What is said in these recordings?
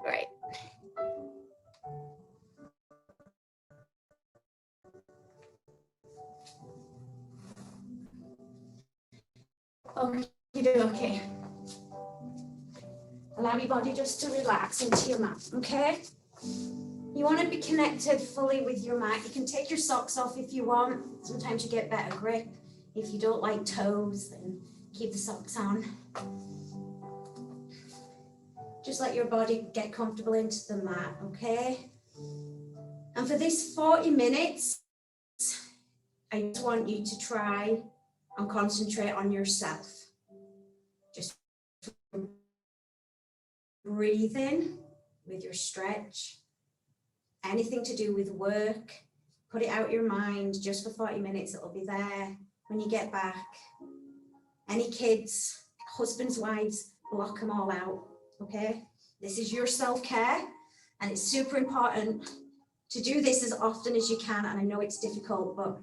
Right. Okay. Allow your body just to relax into your mat, okay? You want to be connected fully with your mat. You can take your socks off if you want. Sometimes you get better grip. If you don't like toes, then keep the socks on. Just let your body get comfortable into the mat, okay? And for this 40 minutes, I just want you to try and concentrate on yourself. Just breathe in with your stretch. Anything to do with work, put it out your mind just for 40 minutes. It'll be there when you get back. Any kids, husbands, wives, block them all out, okay? This is your self-care, and it's super important to do this as often as you can. And I know it's difficult, but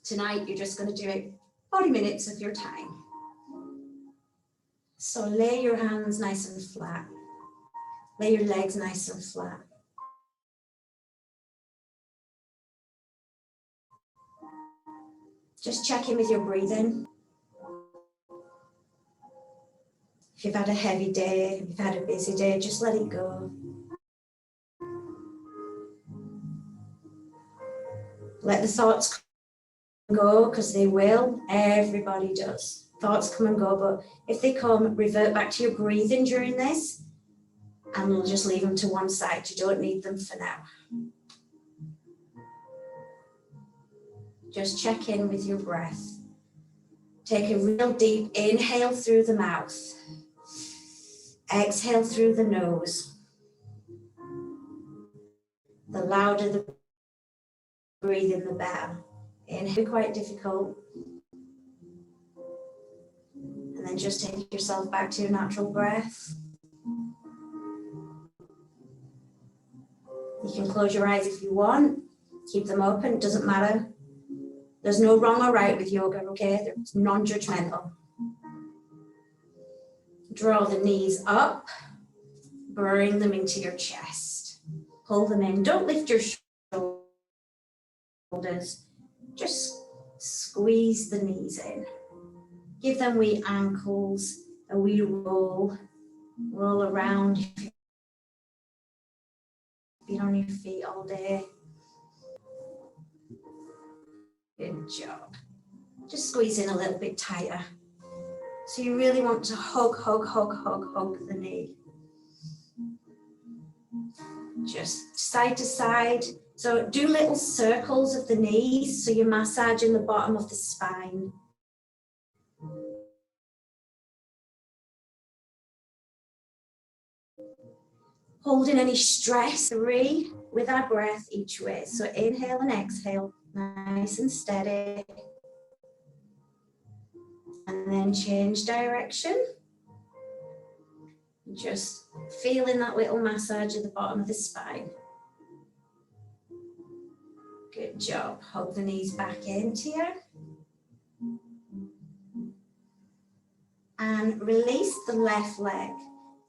tonight you're just going to do it 40 minutes of your time. So lay your hands nice and flat. Lay your legs nice and flat. Just check in with your breathing. If you've had a heavy day, if you've had a busy day, just let it go. Let the thoughts go, because they will. Everybody does. Thoughts come and go, but if they come, revert back to your breathing during this, and we'll just leave them to one side. You don't need them for now. Just check in with your breath. Take a real deep inhale through the mouth. Exhale through the nose. The louder the breathing, the better. Inhale, quite difficult. And then just take yourself back to your natural breath. You can close your eyes if you want. Keep them open, it doesn't matter. There's no wrong or right with yoga, okay? It's non-judgmental. Draw the knees up, bring them into your chest. Pull them in, don't lift your shoulders. Just squeeze the knees in. Give them wee ankles, a wee roll around. Been on your feet all day. Good job. Just squeeze in a little bit tighter. So you really want to hug the knee. Just side to side. So do little circles of the knees, so you're massaging the bottom of the spine. Holding any stress, 3 with our breath each way. So inhale and exhale, nice and steady. And then change direction. Just feeling that little massage at the bottom of the spine. Good job. Hug the knees back into you. And release the left leg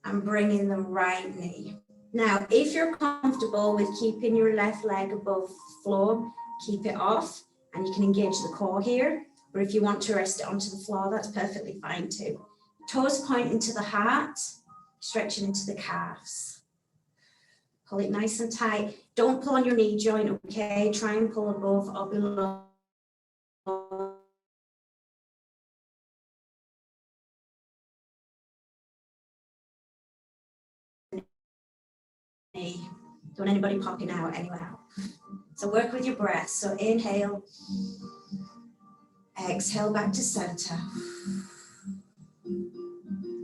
and bring in the right knee. Now, if you're comfortable with keeping your left leg above the floor, keep it off, and you can engage the core here. Or if you want to rest it onto the floor, that's perfectly fine too. Toes point into the heart, stretching into the calves. Pull it nice and tight. Don't pull on your knee joint, okay? Try and pull above or below. Don't want anybody popping out anywhere. So work with your breath. So inhale, exhale back to center.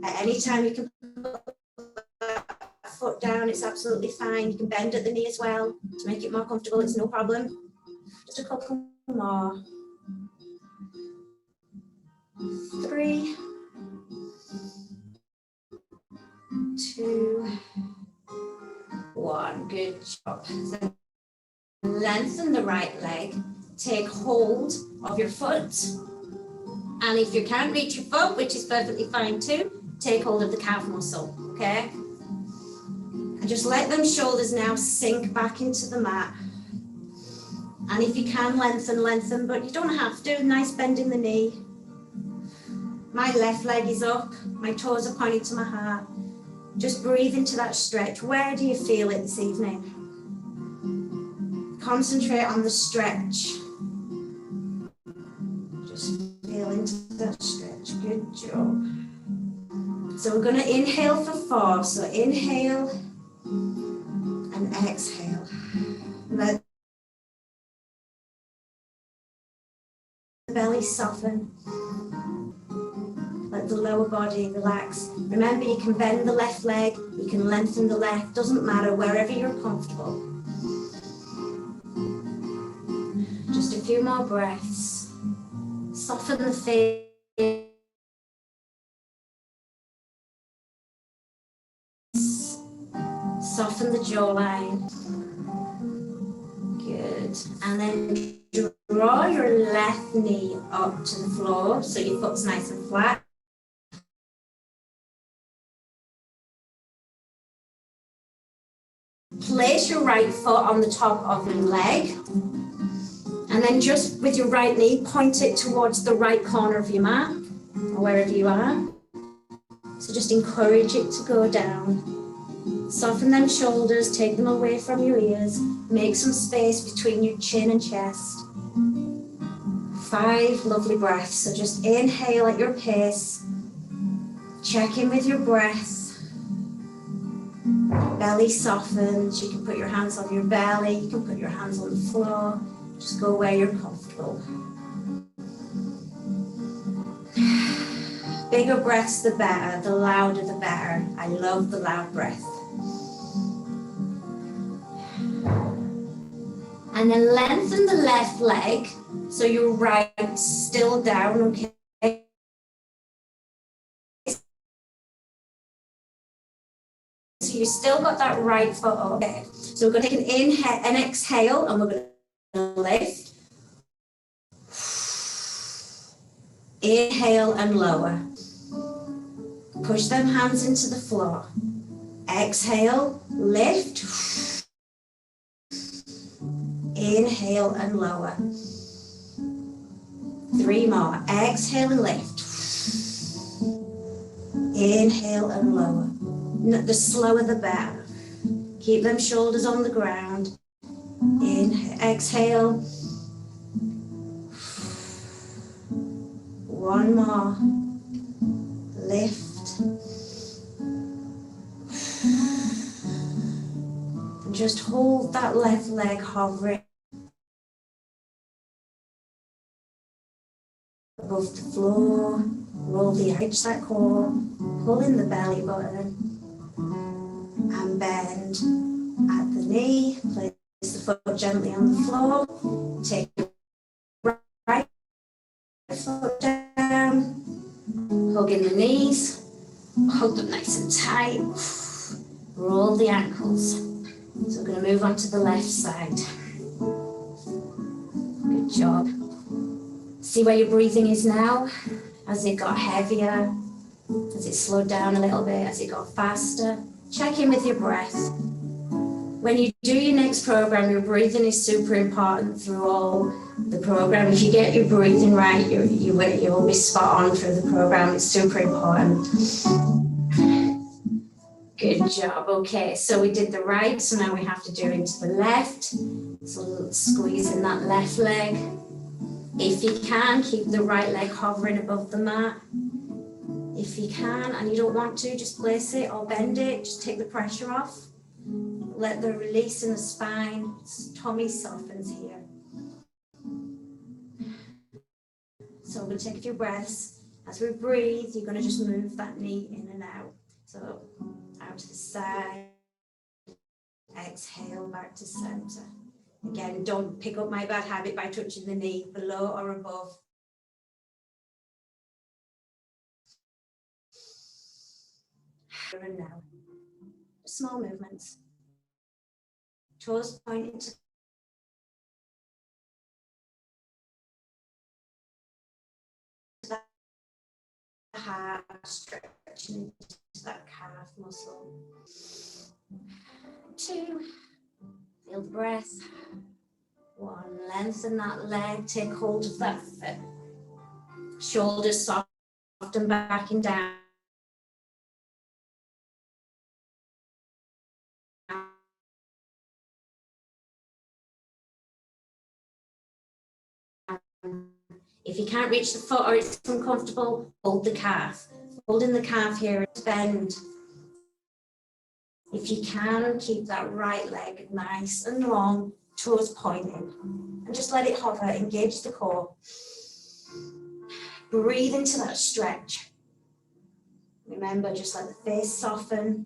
At any time you can put a foot down, it's absolutely fine. You can bend at the knee as well to make it more comfortable. It's no problem. Just a couple more. 3, 2, 1. Good job. So lengthen the right leg. Take hold of your foot. And if you can't reach your foot, which is perfectly fine too, take hold of the calf muscle, okay? And just let them shoulders now sink back into the mat. And if you can, lengthen, but you don't have to. Nice bend in the knee. My left leg is up. My toes are pointing to my heart. Just breathe into that stretch. Where do you feel it this evening? Concentrate on the stretch. Just feel into that stretch. Good job. So we're going to inhale for 4. So inhale and exhale. Let the belly soften. Let the lower body relax. Remember, you can bend the left leg, you can lengthen the left, doesn't matter, wherever you're comfortable. Just a few more breaths. Soften the face. Soften the jawline. Good. And then draw your left knee up to the floor so your foot's nice and flat. Place your right foot on the top of your leg. And then just with your right knee, point it towards the right corner of your mat, or wherever you are. So just encourage it to go down. Soften them shoulders, take them away from your ears. Make some space between your chin and chest. 5 lovely breaths. So just inhale at your pace. Check in with your breath. Belly softens. You can put your hands on your belly. You can put your hands on the floor. Just go where you're comfortable. Bigger breaths, the better. The louder, the better. I love the loud breath. And then lengthen the left leg so your right still down, okay? So you still got that right foot up. Okay. So we're going to take an inhale, an exhale, and we're going to lift. Inhale and lower. Push them hands into the floor. Exhale, lift. Inhale and lower. 3 more. Exhale and lift. Inhale and lower. The slower the better. Keep them shoulders on the ground. Inhale, exhale. 1 more. Lift. And just hold that left leg hovering above the floor. Roll the edge that core. Pull in the belly button. And bend at the knee. Place the foot gently on the floor. Take your right foot down. Hug in the knees. Hug them nice and tight. Roll the ankles. So we're going to move on to the left side. Good job. See where your breathing is now? As it got heavier, as it slowed down a little bit, as it got faster. Check in with your breath. When you do your next program, your breathing is super important through all the program. If you get your breathing right, you will be spot on through the program. It's super important. Good job. Okay, so we did the right, so now we have to do into the left. So squeeze in that left leg. If you can, keep the right leg hovering above the mat. If you can and you don't want to, just place it or bend it. Just take the pressure off. Let the release in the spine. Tummy softens here. So we're going to take a few breaths. As we breathe, you're going to just move that knee in and out. So out to the side. Exhale back to center. Again, don't pick up my bad habit by touching the knee below or above. And now, small movements. Toes pointing to the heart, stretching into that calf muscle. 2. Feel the breath. 1. Lengthen that leg. Take hold of that foot. Shoulders soften back and down. If you can't reach the foot or it's uncomfortable, hold the calf. Holding the calf here, bend. If you can, keep that right leg nice and long, toes pointing, and just let it hover, engage the core. Breathe into that stretch. Remember, just let the face soften.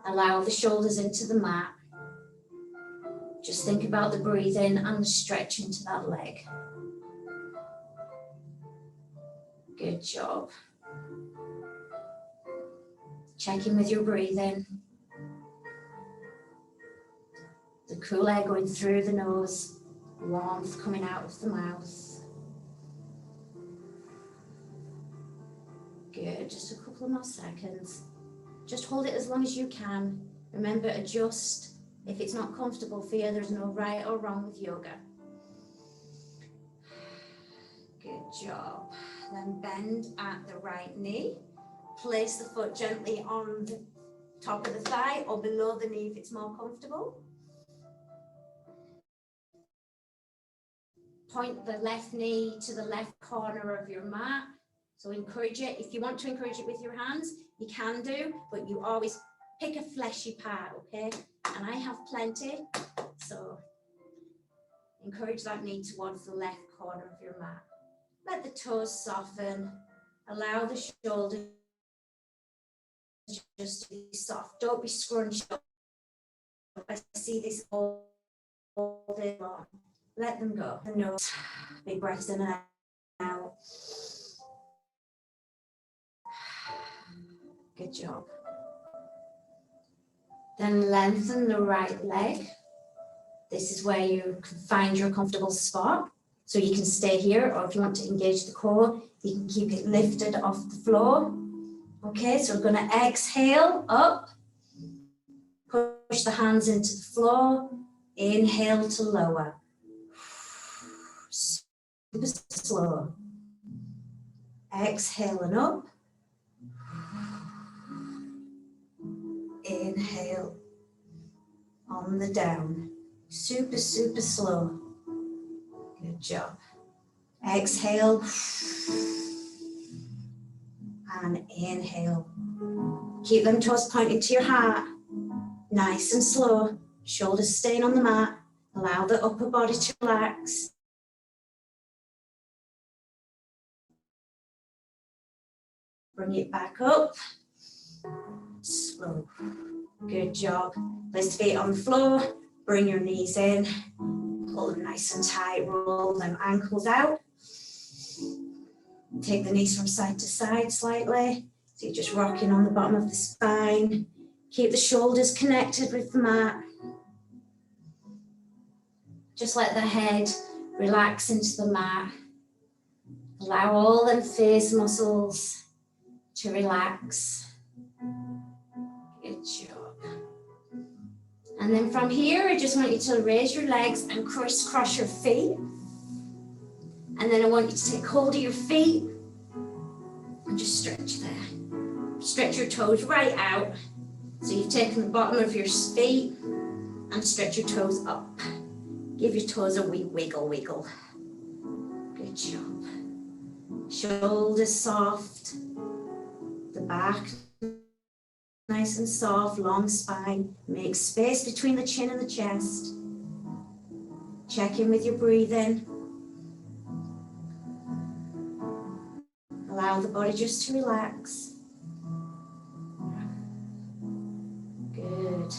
Allow the shoulders into the mat. Just think about the breathing and the stretch into that leg. Good job. Check in with your breathing. The cool air going through the nose, warmth coming out of the mouth. Good, just a couple of more seconds. Just hold it as long as you can. Remember, adjust. If it's not comfortable for you, there's no right or wrong with yoga. Good job. Then bend at the right knee. Place the foot gently on the top of the thigh or below the knee if it's more comfortable. Point the left knee to the left corner of your mat. So encourage it. If you want to encourage it with your hands, you can do, but you always pick a fleshy part, okay? And I have plenty, so encourage that knee towards the left corner of your mat. Let the toes soften. Allow the shoulders just to be soft. Don't be scrunched up. I see this all day long. Let them go. The nose, big breaths in and out. Good job. Then lengthen the right leg. This is where you can find your comfortable spot. So you can stay here, or if you want to engage the core, you can keep it lifted off the floor. Okay, so we're going to exhale up. Push the hands into the floor. Inhale to lower. Super slow. Exhale and up. Inhale on the down. Super, super slow. Good job. Exhale and inhale. Keep them toes pointing to your heart. Nice and slow. Shoulders staying on the mat. Allow the upper body to relax. Bring it back up. Slow. Good job. Place the feet on the floor. Bring your knees in. Pull them nice and tight. Roll them ankles out. Take the knees from side to side slightly. So you're just rocking on the bottom of the spine. Keep the shoulders connected with the mat. Just let the head relax into the mat. Allow all them face muscles to relax. Good job. And then from here, I just want you to raise your legs and crisscross your feet. And then I want you to take hold of your feet and just stretch there. Stretch your toes right out. So you've taken the bottom of your feet and stretch your toes up. Give your toes a wee wiggle. Good job. Shoulders soft. The back nice and soft, long spine. Make space between the chin and the chest. Check in with your breathing. Allow the body just to relax. Good.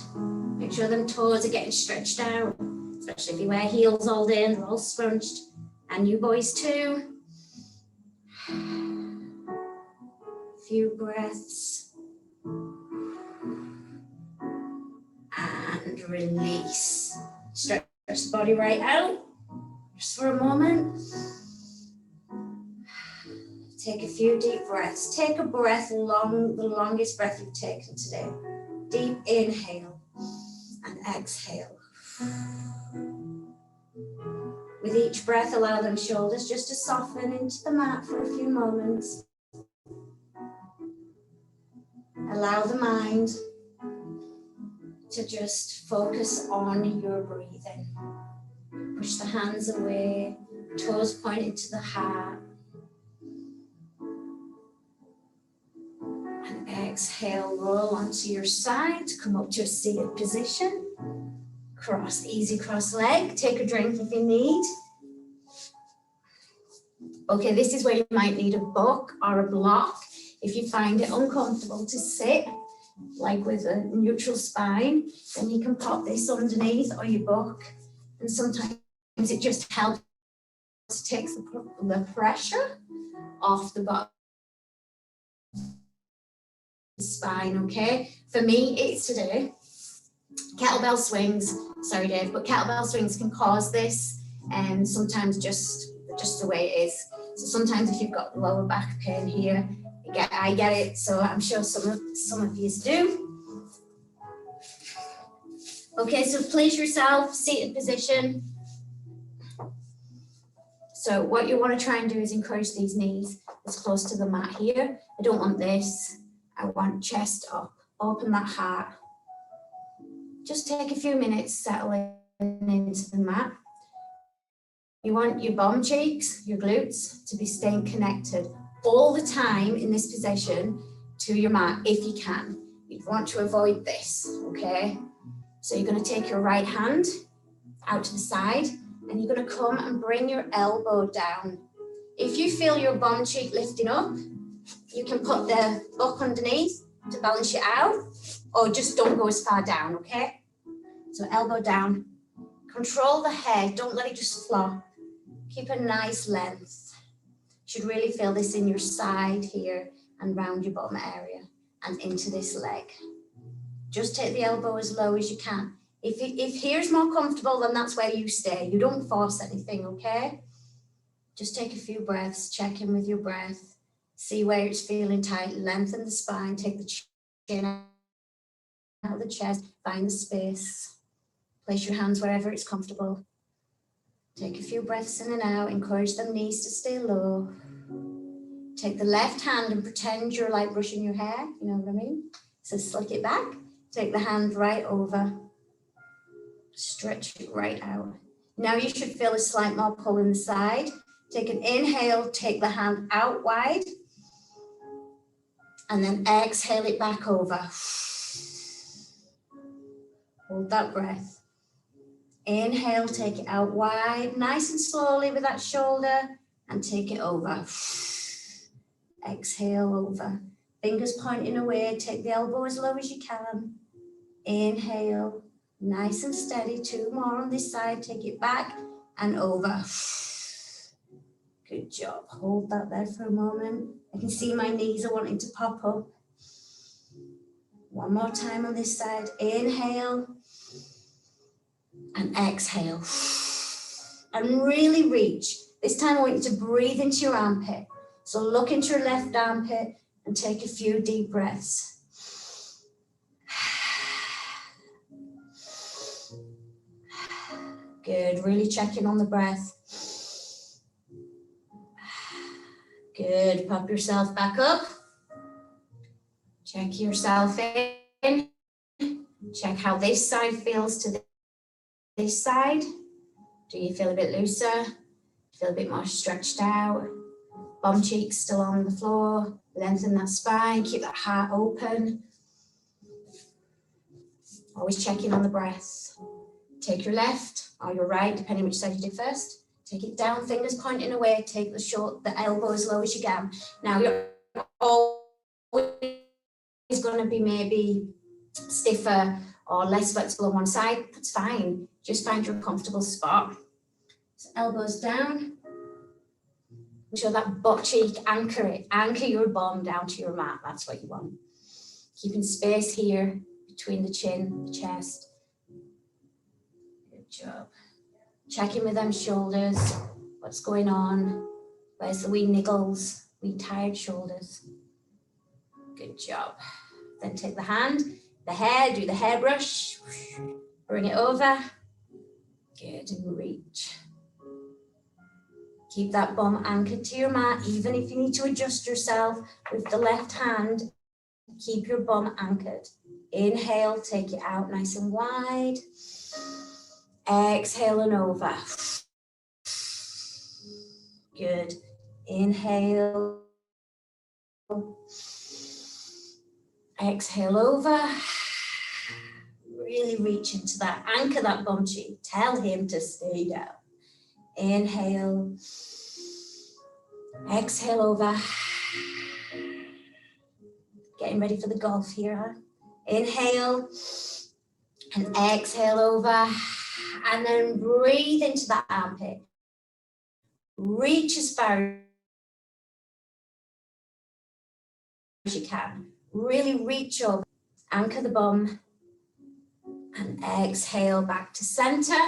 Make sure them toes are getting stretched out, especially if you wear heels all day and they're all scrunched. And you boys too. Few breaths. And release. Stretch the body right out. Just for a moment. Take a few deep breaths. Take a breath long, the longest breath you've taken today. Deep inhale. exhale. With each breath, allow them shoulders just to soften into the mat for a few moments. Allow the mind to just focus on your breathing. Push the hands away, toes pointed to the heart. And exhale, roll onto your side, come up to a seated position. Cross, easy cross leg, take a drink if you need. Okay, this is where you might need a book or a block. If you find it uncomfortable to sit, like with a neutral spine, then you can pop this underneath or your book. And sometimes it just helps to take the pressure off the bottom of the spine, okay? For me, it's today. Kettlebell swings, sorry Dave, but kettlebell swings can cause this, and sometimes just the way it is. So sometimes if you've got lower back pain here, I get it, so I'm sure some of you do. Okay, so place yourself, seated position. So what you want to try and do is encourage these knees as close to the mat here. I don't want this. I want chest up, open that heart. Just take a few minutes settling into the mat. You want your bum cheeks, your glutes to be staying connected all the time in this position to your mat if you can. You want to avoid this, okay? So you're going to take your right hand out to the side and you're going to come and bring your elbow down. If you feel your bum cheek lifting up, you can put the book underneath to balance you out, or just don't go as far down, okay? So elbow down. Control the head, don't let it just flop. Keep a nice length. You should really feel this in your side here and round your bottom area and into this leg. Just take the elbow as low as you can. If here's more comfortable, then that's where you stay. You don't force anything, okay? Just take a few breaths, check in with your breath, see where it's feeling tight, lengthen the spine, take the chin out of the chest, find the space, place your hands wherever it's comfortable. Take a few breaths in and out, encourage the knees to stay low. Take the left hand and pretend you're like brushing your hair, you know what I mean? So slick it back, take the hand right over, stretch it right out. Now you should feel a slight more pull in the side. Take an inhale, take the hand out wide, and then exhale it back over. Hold that breath. Inhale, take it out wide, nice and slowly with that shoulder, and take it over. Exhale over. Fingers pointing away, take the elbow as low as you can. Inhale, nice and steady. 2 more on this side, take it back and over. Good job. Hold that there for a moment. I can see my knees are wanting to pop up. 1 more time on this side. Inhale and exhale. And really reach. This time I want you to breathe into your armpit. So look into your left armpit and take a few deep breaths. Good. Really checking on the breath. Good. Pop yourself back up. Check yourself in. Check how this side feels to this side. Do you feel a bit looser? Feel a bit more stretched out? Bum cheeks still on the floor. Lengthen that spine. Keep that heart open. Always checking on the breath. Take your left or your right, depending which side you do first. Take it down, fingers pointing away. Take the elbow as low as you can. Now you're always going to be maybe stiffer or less flexible on one side. That's fine. Just find your comfortable spot. So elbows down. Make sure that butt cheek, anchor it. Anchor your bum down to your mat. That's what you want. Keeping space here between the chin, the chest. Good job. Checking with them shoulders. What's going on? Where's the wee niggles? Wee tired shoulders. Good job. Then take the hand, the hair, do the hairbrush. Bring it over. Good, and reach. Keep that bum anchored to your mat, even if you need to adjust yourself with the left hand. Keep your bum anchored. Inhale, take it out nice and wide. Exhale and over. Good. Inhale. Exhale over. Really reach into that. Anchor that bum cheek. Tell him to stay down. Inhale. Exhale over. Getting ready for the golf here, huh? Inhale and exhale over. And then breathe into that armpit. Reach as far as you can. Really reach up. Anchor the bum. And exhale back to center.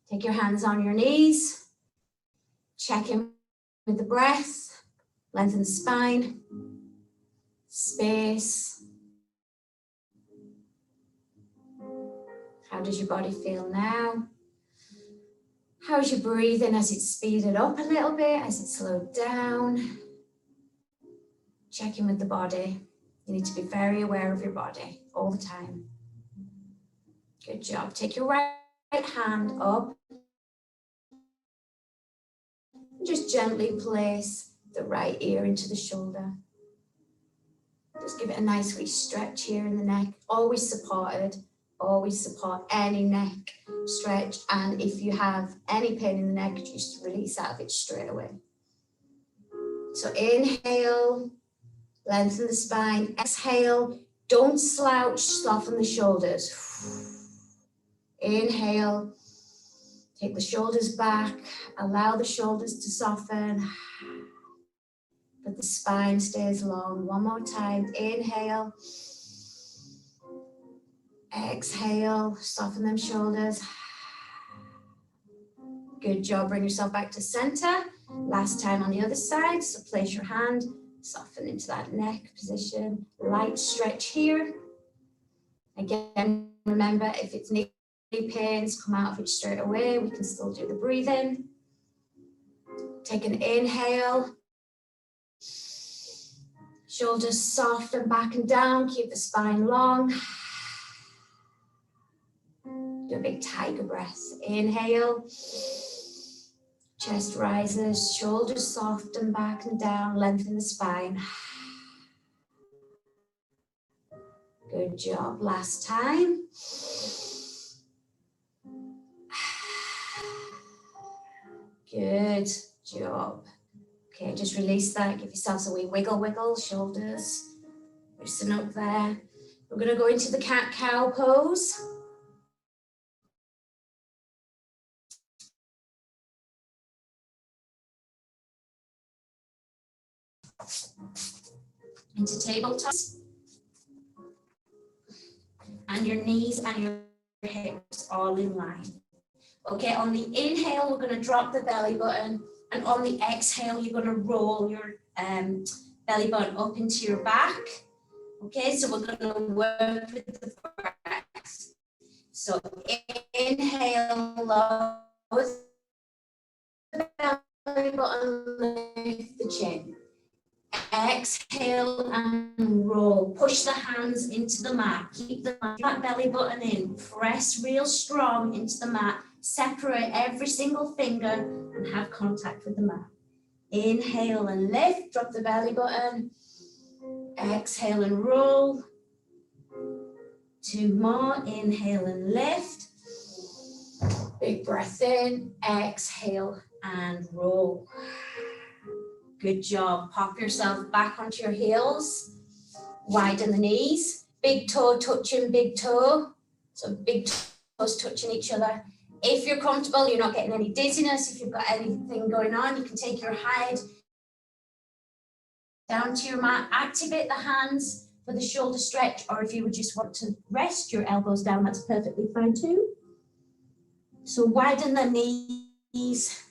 Take your hands on your knees. Check in with the breath. Lengthen the spine. Space. How does your body feel now? How's your breathing as it speeded up a little bit, as it slowed down? Check in with the body. You need to be very aware of your body all the time. Good job. Take your right hand up. Just gently place the right ear into the shoulder. Just give it a nice wee stretch here in the neck. Always supported. Always support any neck stretch. And if you have any pain in the neck, just release out of it straight away. So inhale, lengthen the spine. Exhale, don't slouch, soften the shoulders. Inhale, take the shoulders back, allow the shoulders to soften, but the spine stays long. One more time, inhale, exhale, soften them shoulders. Good job, bring yourself back to center. Last time on the other side, so place your hand, soften into that neck position, light stretch here. Again, remember if it's knee pains, come out of it straight away. We can still do the breathing. Take an inhale. Shoulders soft and back and down. Keep the spine long. Do a big tiger breath. Inhale. Chest rises. Shoulders soft and back and down. Lengthen the spine. Good job. Last time. Good job. Okay, just release that. Give yourselves a wee wiggle, shoulders. Loosen up there. We're going to go into the cat-cow pose. Into tabletops. And your knees and your hips all in line. Okay, on the inhale, we're going to drop the belly button. And on the exhale, you're going to roll your belly button up into your back. Okay, so we're going to work with the breath. So inhale, lower the belly button, lift the chin. Exhale and roll. Push the hands into the mat. Keep that belly button in. Press real strong into the mat. Separate every single finger and have contact with the mat. Inhale and lift. Drop the belly button. Exhale and roll. Two more. Inhale and lift. Big breath in. Exhale and roll. Good job. Pop yourself back onto your heels. Widen the knees. Big toe touching big toe. So big toes touching each other. If you're comfortable, you're not getting any dizziness. If you've got anything going on, you can take your head down to your mat. Activate the hands for the shoulder stretch. Or if you would just want to rest your elbows down, that's perfectly fine too. So widen the knees.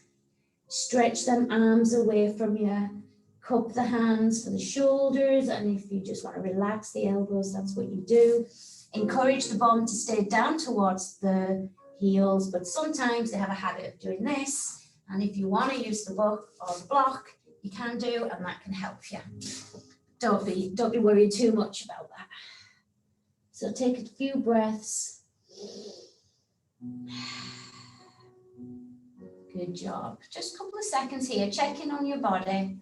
Stretch them arms away from you. Cup the hands for the shoulders. And if you just want to relax the elbows, that's what you do. Encourage the bum to stay down towards the heels, but sometimes they have a habit of doing this. And if you want to use the book or the block, you can do, and that can help you. Don't be worried too much about that. So take a few breaths. Good job. Just a couple of seconds here. Check in on your body.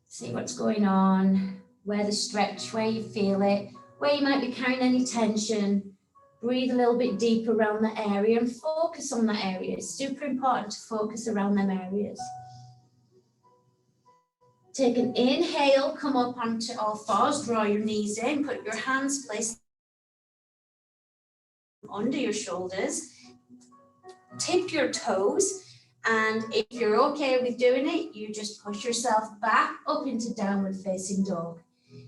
See what's going on, where the stretch, where you feel it, where you might be carrying any tension. Breathe a little bit deeper around the area and focus on that area. It's super important to focus around them areas. Take an inhale, come up onto all fours, draw your knees in, put your hands placed under your shoulders, tip your toes, and if you're okay with doing it, you just push yourself back up into downward facing dog.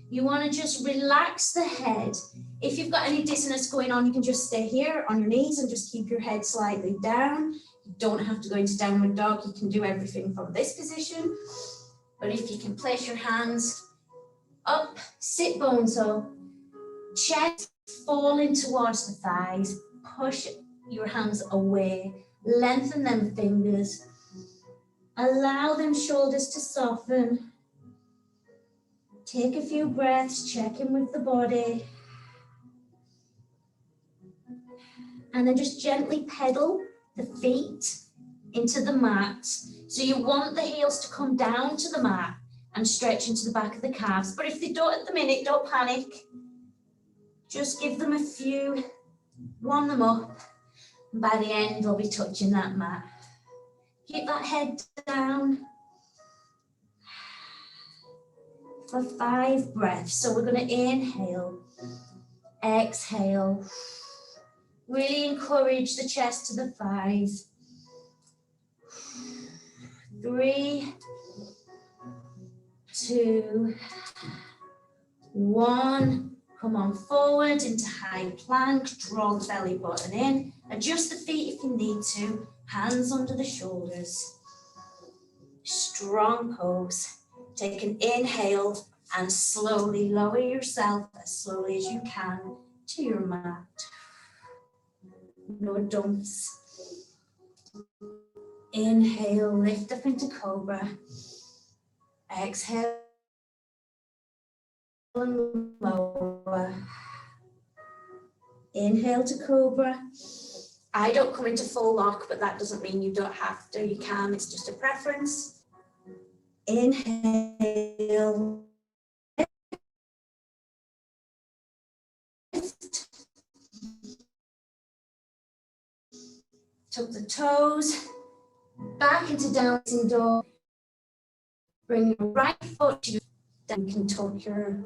You want to just relax the head. If you've got any dizziness going on, you can just stay here on your knees and just keep your head slightly down. You don't have to go into downward dog. You can do everything from this position. But if you can place your hands up, sit bones up, chest falling towards the thighs, push your hands away, lengthen them fingers, allow them shoulders to soften. Take a few breaths, check in with the body. And then just gently pedal the feet into the mat. So you want the heels to come down to the mat and stretch into the back of the calves. But if they don't at the minute, don't panic. Just give them a few, warm them up. And by the end, they'll be touching that mat. Keep that head down for 5 breaths. So we're going to inhale, exhale. Really encourage the chest to the thighs. 3, 2, 1. Come on forward into high plank. Draw the belly button in. Adjust the feet if you need to. Hands under the shoulders. Strong pose. Take an inhale and slowly lower yourself as slowly as you can to your mat. No dumps. Inhale, lift up into cobra. Exhale and lower. Inhale to cobra. I don't come into full lock, but that doesn't mean you don't have to. You can, it's just a preference. Inhale. Lift. Tuck the toes. Back into down dog. Bring your right foot to your, then you can tuck your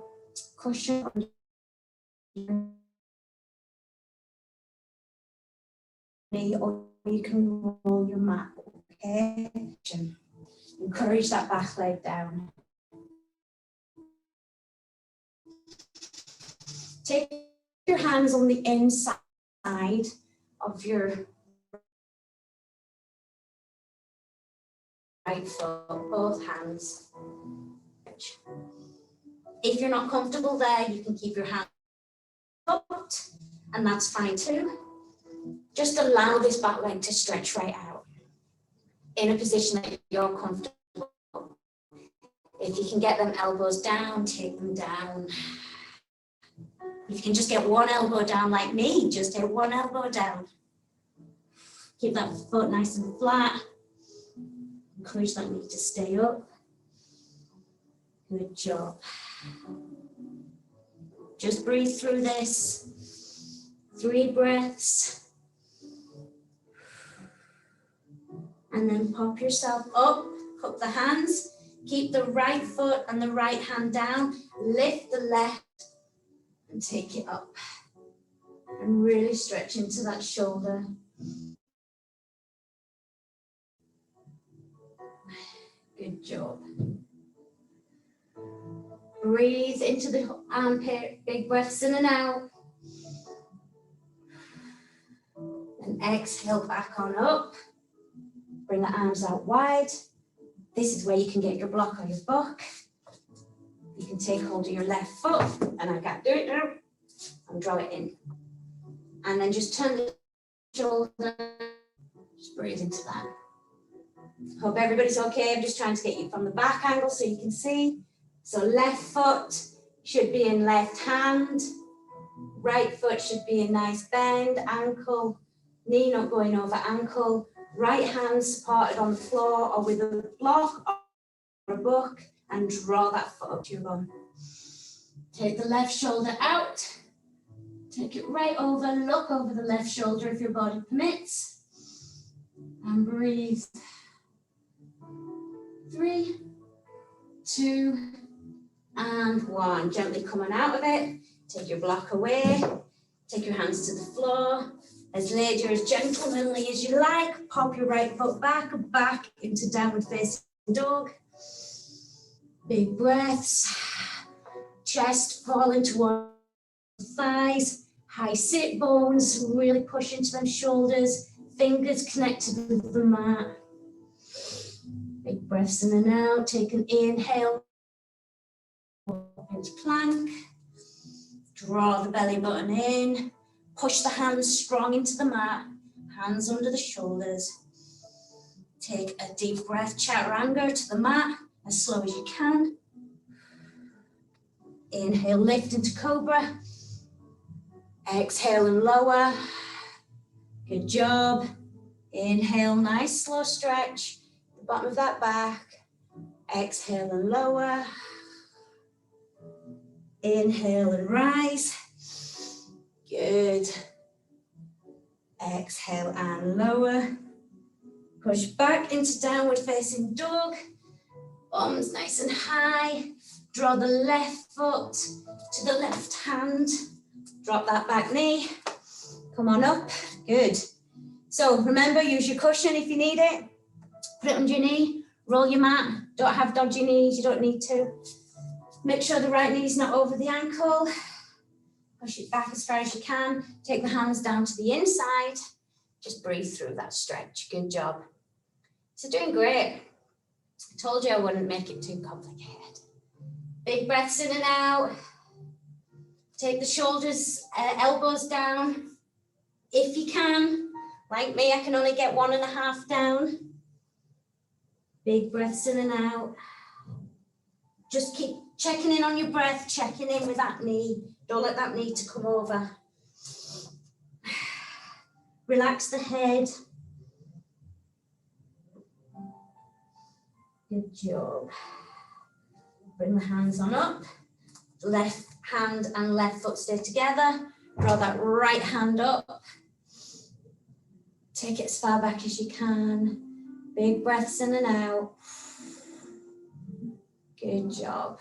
cushion on your knee, or you can roll your mat, okay? Encourage that back leg down. Take your hands on the inside of your right foot, both hands. If you're not comfortable there, you can keep your hands up, and that's fine too. Just allow this back leg to stretch right out in a position that you're comfortable. If you can get them elbows down, take them down. If you can just get one elbow down like me, just get one elbow down. Keep that foot nice and flat. Encourage that knee to stay up. Good job. Just breathe through this. 3 breaths. And then pop yourself up, cup the hands. Keep the right foot and the right hand down. Lift the left and take it up. And really stretch into that shoulder. Good job. Breathe into the armpit, big breaths in and out. And exhale back on up. Bring the arms out wide. This is where you can get your block or your book. You can take hold of your left foot, and I can't do it now. and draw it in. And then just turn the shoulder, just breathe into that. Hope everybody's okay. I'm just trying to get you from the back angle so you can see. So left foot should be in left hand. Right foot should be a nice bend, ankle, knee not going over ankle. Right hand supported on the floor or with a block or a book, and draw that foot up to your bum. Take the left shoulder out. Take it right over, look over the left shoulder if your body permits. And breathe. 3, 2, and 1. Gently coming out of it. Take your block away. Take your hands to the floor. As lady or as gentlemanly as you like. Pop your right foot back into downward facing dog. Big breaths. Chest falling towards the thighs. High sit bones. Really push into them shoulders. Fingers connected with the mat. Big breaths in and out. Take an inhale. Into plank. Draw the belly button in. Push the hands strong into the mat. Hands under the shoulders. Take a deep breath, chaturanga to the mat as slow as you can. Inhale, lift into cobra. Exhale and lower. Good job. Inhale, nice slow stretch. The bottom of that back. Exhale and lower. Inhale and rise. Good. Exhale and lower. Push back into downward facing dog. Arms nice and high. Draw the left foot to the left hand. Drop that back knee. Come on up. Good. So remember, use your cushion if you need it. Put it under your knee. Roll your mat. Don't have dodgy knees. You don't need to. Make sure the right knee's not over the ankle. Push it back as far as you can. Take the hands down to the inside. Just breathe through that stretch. Good job. So doing great. I told you I wouldn't make it too complicated. Big breaths in and out. Take the shoulders, elbows down. If you can, like me, I can only get 1.5 down. Big breaths in and out. Just keep checking in on your breath, checking in with that knee. Don't let that knee to come over. Relax the head. Good job. Bring the hands on up. Left hand and left foot stay together. Draw that right hand up. Take it as far back as you can. Big breaths in and out. Good job.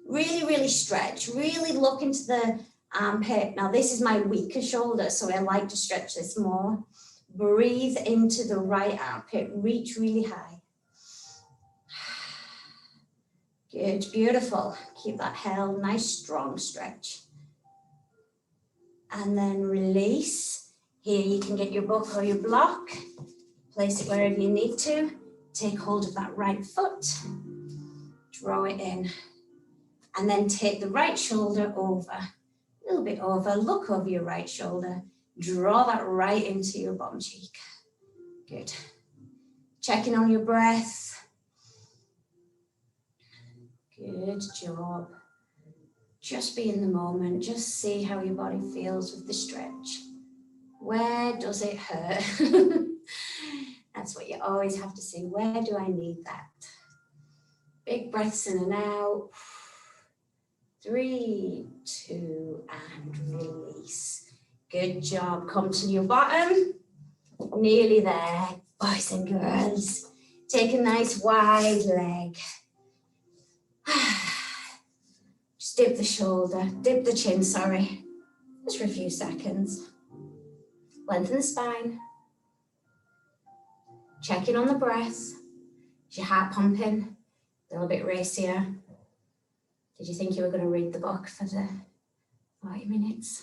Really, really stretch. Really look into the armpit. Now this is my weaker shoulder, so I like to stretch this more. Breathe into the right armpit. Reach really high. Good, beautiful. Keep that held, nice strong stretch. And then release. Here you can get your book or your block. Place it wherever you need to. Take hold of that right foot. Draw it in. And then take the right shoulder over. A little bit over. Look over your right shoulder. Draw that right into your bottom cheek. Good. Checking on your breath. Good job. Just be in the moment. Just see how your body feels with the stretch. Where does it hurt? That's what you always have to see. Where do I need that? Big breaths in and out. 3, 2, and release. Good job. Come to your bottom. Nearly there, boys and girls. Take a nice wide leg. Just dip the shoulder, dip the chin, sorry. Just for a few seconds. Lengthen the spine. Check in on the breath. Is your heart pumping? A little bit racier. Did you think you were going to read the book for the 40 minutes?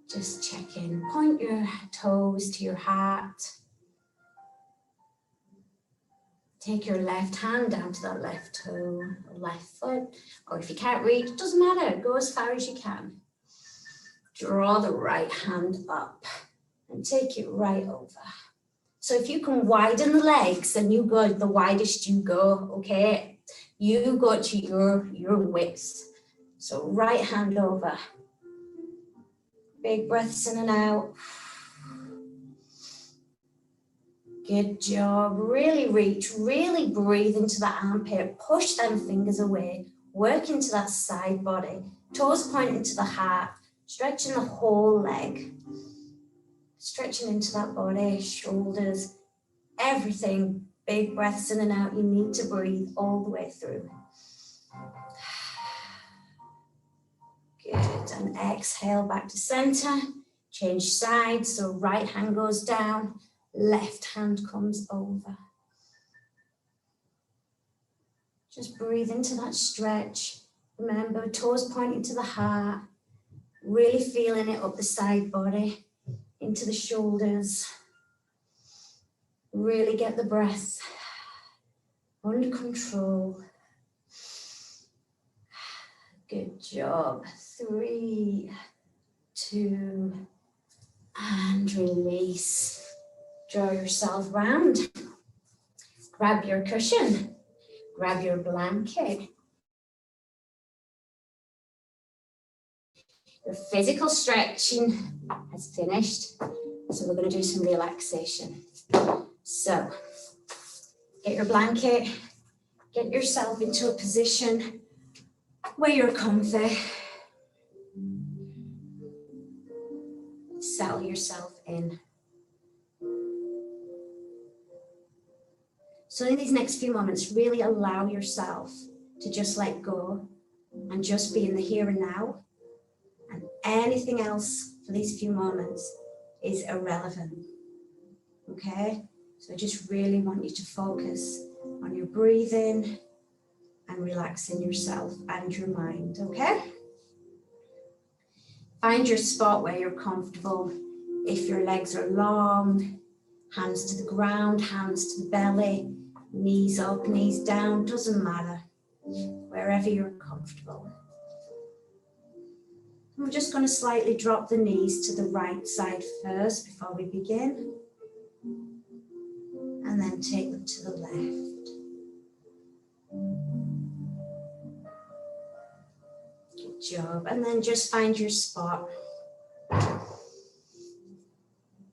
Just check in. Point your toes to your heart. Take your left hand down to that left toe, left foot, or if you can't reach, it doesn't matter, go as far as you can. Draw the right hand up and take it right over. So if you can widen the legs, then you go the widest you go, okay? You go to your width. So right hand over. Big breaths in and out. Good job. Really reach, really breathe into that armpit. Push them fingers away. Work into that side body. Toes pointing to the heart. Stretching the whole leg. Stretching into that body, shoulders, everything. Big breaths in and out. You need to breathe all the way through. Good. And exhale back to center. Change sides. So right hand goes down. Left hand comes over. Just breathe into that stretch. Remember, toes pointing to the heart. Really feeling it up the side body, into the shoulders. Really get the breath under control. Good job. 3, 2, and release. Draw yourself round. Grab your cushion. Grab your blanket. Your physical stretching has finished. So we're going to do some relaxation. So get your blanket. Get yourself into a position where you're comfy. Settle yourself in. So in these next few moments, really allow yourself to just let go and just be in the here and now. And anything else for these few moments is irrelevant. Okay? So I just really want you to focus on your breathing and relaxing yourself and your mind. Okay? Find your spot where you're comfortable. If your legs are long, hands to the ground, hands to the belly, knees up, knees down, doesn't matter. Wherever you're comfortable. We're just going to slightly drop the knees to the right side first before we begin. And then take them to the left. Good job. And then just find your spot.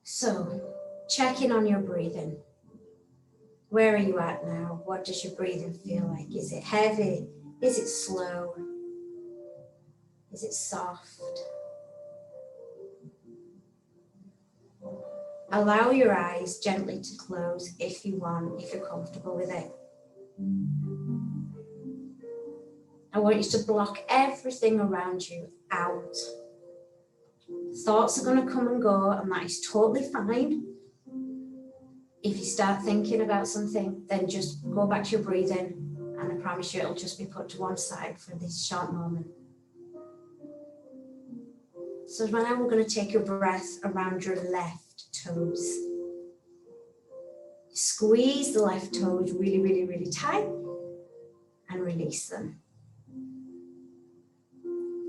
So, check in on your breathing. Where are you at now? What does your breathing feel like? Is it heavy? Is it slow? Is it soft? Allow your eyes gently to close if you want, if you're comfortable with it. I want you to block everything around you out. Thoughts are going to come and go, and that is totally fine. If you start thinking about something, then just go back to your breathing, and I promise you it'll just be put to one side for this short moment. So now we're going to take your breath around your left toes. Squeeze the left toes really, really, really tight and release them.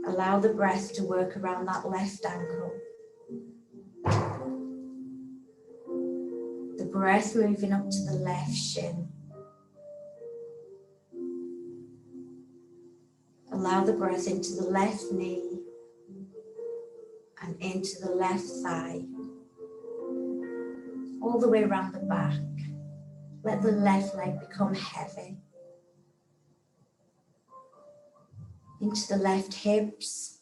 Allow the breath to work around that left ankle. The breath moving up to the left shin. Allow the breath into the left knee and into the left thigh. All the way around the back. Let the left leg become heavy. Into the left hips.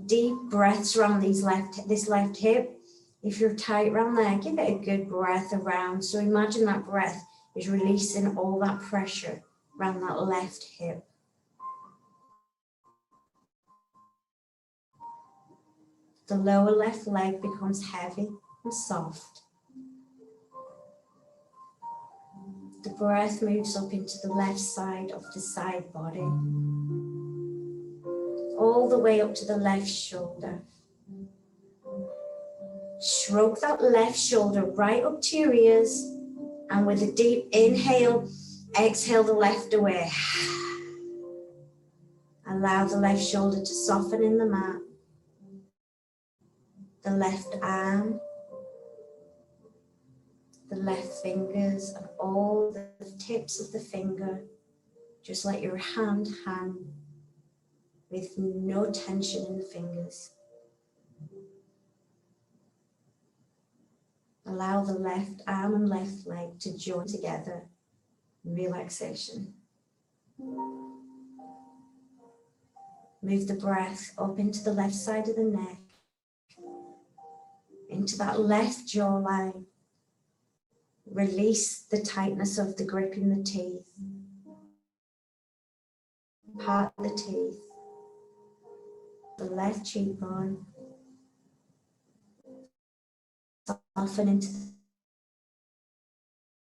Deep breaths around this left hip. If you're tight around there, give it a good breath around. So imagine that breath is releasing all that pressure around that left hip. The lower left leg becomes heavy and soft. The breath moves up into the left side of the side body. All the way up to the left shoulder. Stroke that left shoulder right up to your ears, and with a deep inhale, Exhale the left away. Allow the left shoulder to soften in the mat. The left arm, the left fingers, and all the tips of the finger. Just let your hand hang with no tension in the fingers. Allow the left arm and left leg to join together in relaxation. Move the breath up into the left side of the neck, into that left jawline. Release the tightness of the grip in the teeth. Part the teeth. The left cheekbone. Soften into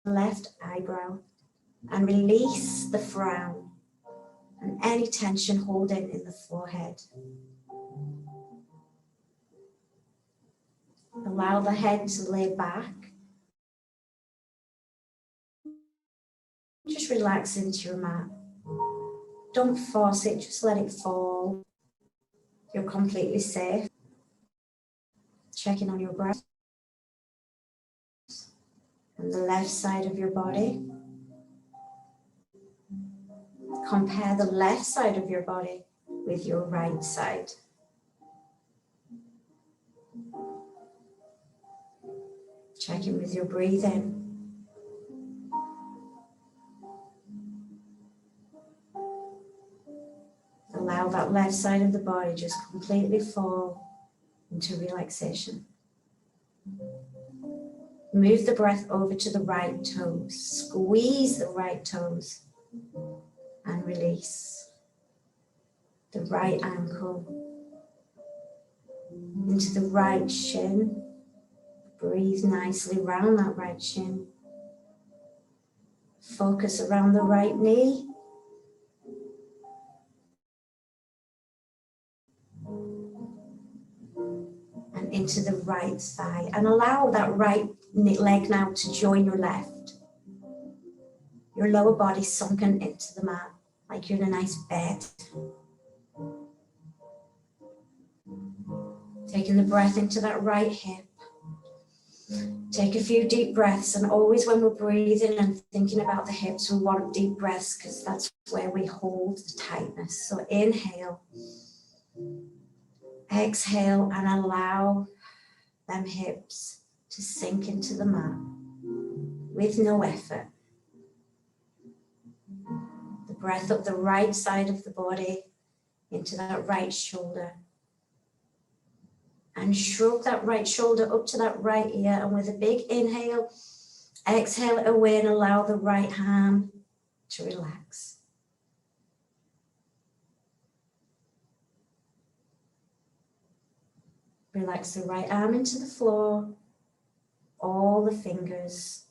the left eyebrow. And release the frown and any tension holding in the forehead. Allow the head to lay back. Just relax into your mat. Don't force it, just let it fall. You're completely safe. Checking on your breath. And the left side of your body. Compare the left side of your body with your right side. Check in with your breathing. Allow that left side of the body just completely fall into relaxation. Move the breath over to the right toes. Squeeze the right toes and release. The right ankle into the right shin. Breathe nicely around that right shin. Focus around the right knee. And into the right thigh. And allow that right leg now to join your left. Your lower body sunken into the mat like you're in a nice bed. Taking the breath into that right hip. Take a few deep breaths, and always when we're breathing and thinking about the hips, we want deep breaths because that's where we hold the tightness. So inhale, exhale, and allow them hips to sink into the mat with no effort. The breath up the right side of the body into that right shoulder. And shrug that right shoulder up to that right ear. And with a big inhale, exhale it away and allow the right arm to relax. Relax the right arm into the floor. All the fingers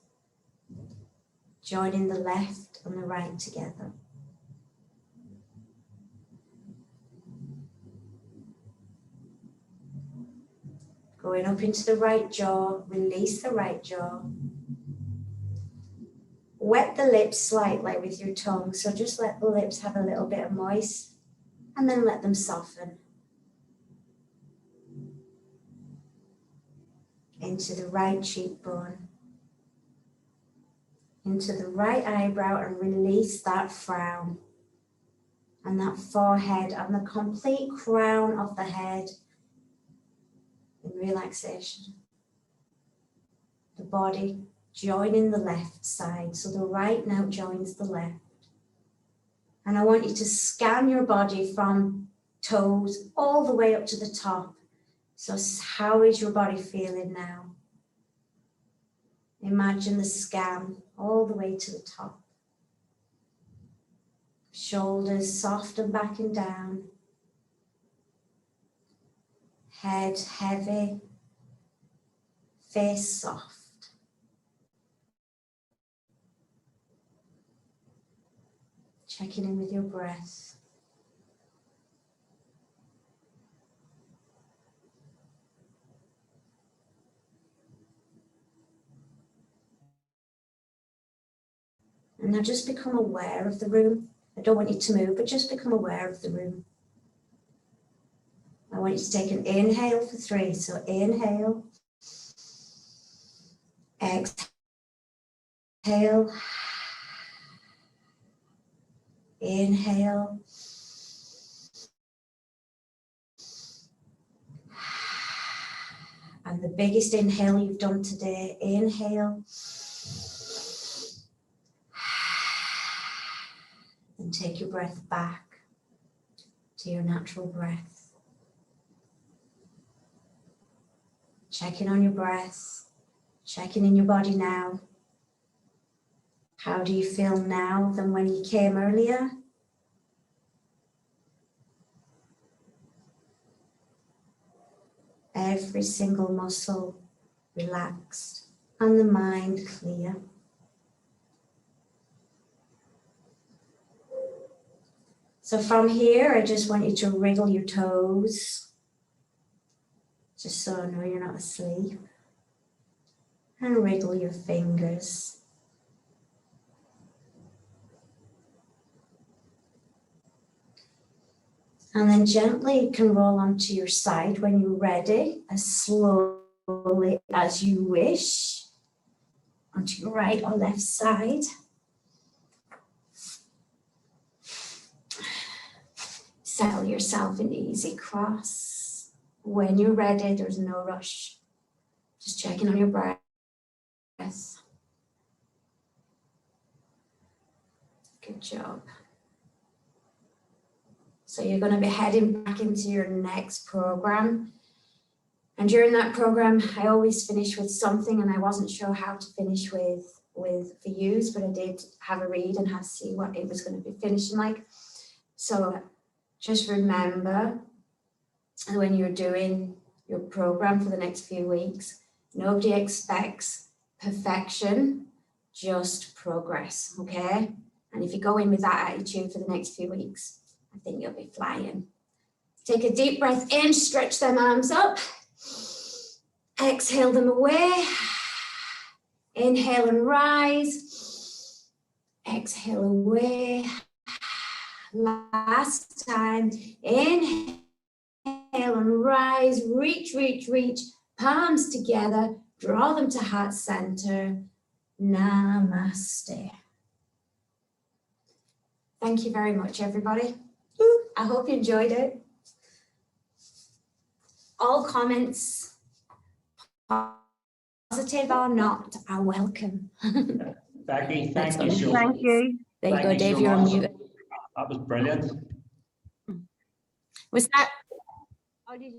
joining the left and the right together. Going up into the right jaw, release the right jaw. Wet the lips slightly with your tongue, so just let the lips have a little bit of moist and then let them soften. Into the right cheekbone, into the right eyebrow, and release that frown and that forehead and the complete crown of the head in relaxation. The body joining the left side, so the right now joins the left. And I want you to scan your body from toes all the way up to the top. So how is your body feeling now? Imagine the scan all the way to the top. Shoulders soft and back and down. Head heavy. Face soft. Checking in with your breath. And now just become aware of the room. I don't want you to move, but just become aware of the room. I want you to take an inhale for 3. So inhale, exhale, inhale, and the biggest inhale you've done today, inhale, and take your breath back to your natural breath. Checking on your breath, checking in your body now. How do you feel now than when you came earlier? Every single muscle relaxed and the mind clear. So from here, I just want you to wriggle your toes, just so I know you're not asleep. And wriggle your fingers. And then gently you can roll onto your side when you're ready, as slowly as you wish, onto your right or left side. Settle yourself in easy cross. When you're ready, there's no rush. Just checking on your breath. Good job. So you're going to be heading back into your next program. And during that program, I always finish with something, and I wasn't sure how to finish with for yous, but I did have a read and have to see what it was going to be finishing like. So just remember, when you're doing your program for the next few weeks, nobody expects perfection, just progress, okay? And if you go in with that attitude for the next few weeks, I think you'll be flying. Take a deep breath in, stretch them arms up. Exhale them away. Inhale and rise. Exhale away. Last time. Inhale and rise. Reach, reach, reach. Palms together. Draw them to heart center. Namaste. Thank you very much, everybody. I hope you enjoyed it. All comments, positive or not, are welcome. Becky, thank you so much. Thank you. There you go, Thank you Dave, so you're on much. mute. That was brilliant. Was that? I did.